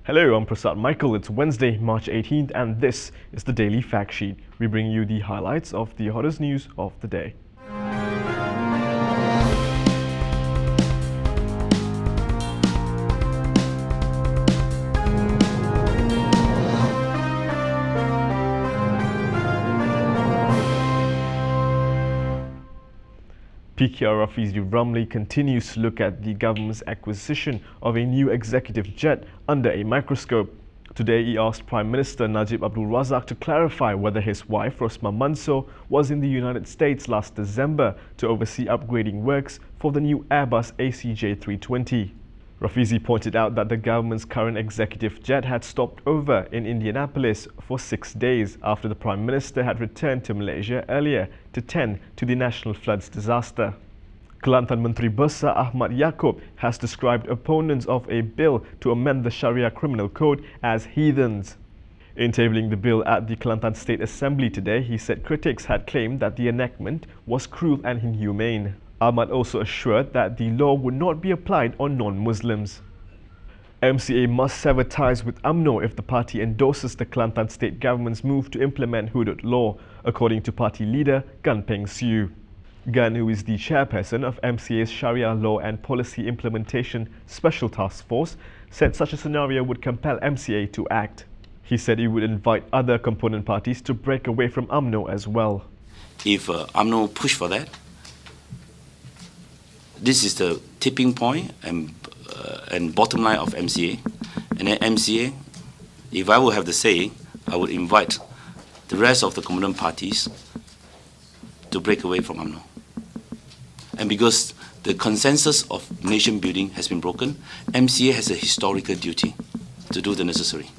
Hello, I'm Prasad Michael. It's Wednesday, March 18th, and this is the Daily Fact Sheet. We bring you the highlights of the hottest news of the day. PKR Rafizi Ramli continues to look at the government's acquisition of a new executive jet under a microscope. Today, he asked Prime Minister Najib Abdul Razak to clarify whether his wife, Rosmah, was in the United States last December to oversee upgrading works for the new Airbus ACJ320. Rafizi pointed out that the government's current executive jet had stopped over in Indianapolis for 6 days after the Prime Minister had returned to Malaysia earlier to tend to the national floods disaster. Kelantan Menteri Besar Ahmad Yaakob has described opponents of a bill to amend the Sharia Criminal Code as heathens. In tabling the bill at the Kelantan State Assembly today, he said critics had claimed that the enactment was cruel and inhumane. Ahmad also assured that the law would not be applied on non-Muslims. MCA must sever ties with Umno if the party endorses the Kelantan state government's move to implement Hudud law, according to party leader Gan Peng Siu. Gan, who is the chairperson of MCA's Sharia Law and Policy Implementation Special Task Force, said such a scenario would compel MCA to act. He said he would invite other component parties to break away from Umno as well. If Umno push for that, this is the tipping point and bottom line of MCA. And then MCA, if I would have the say, I would invite the rest of the component parties to break away from Umno. And because the consensus of nation building has been broken, MCA has a historical duty to do the necessary.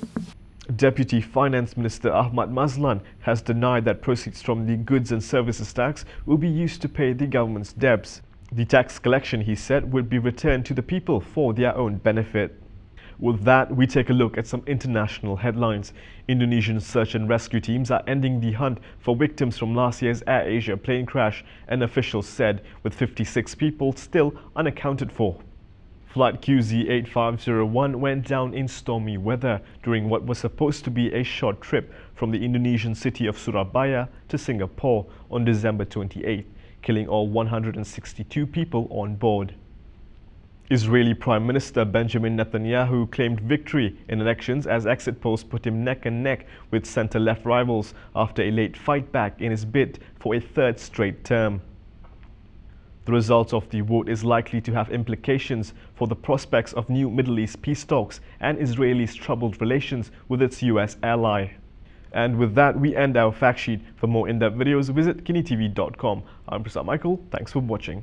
Deputy Finance Minister Ahmad Mazlan has denied that proceeds from the goods and services tax will be used to pay the government's debts. The tax collection, he said, would be returned to the people for their own benefit. With that, we take a look at some international headlines. Indonesian search and rescue teams are ending the hunt for victims from last year's AirAsia plane crash, an official said, with 56 people still unaccounted for. Flight QZ8501 went down in stormy weather during what was supposed to be a short trip from the Indonesian city of Surabaya to Singapore on December 28th. Killing all 162 people on board. Israeli Prime Minister Benjamin Netanyahu claimed victory in elections as exit polls put him neck and neck with centre-left rivals after a late fight back in his bid for a third straight term. The result of the vote is likely to have implications for the prospects of new Middle East peace talks and Israel's troubled relations with its US ally. And with that, we end our fact sheet. For more in-depth videos, visit Kinitv.com. I'm Prasad Michael. Thanks for watching.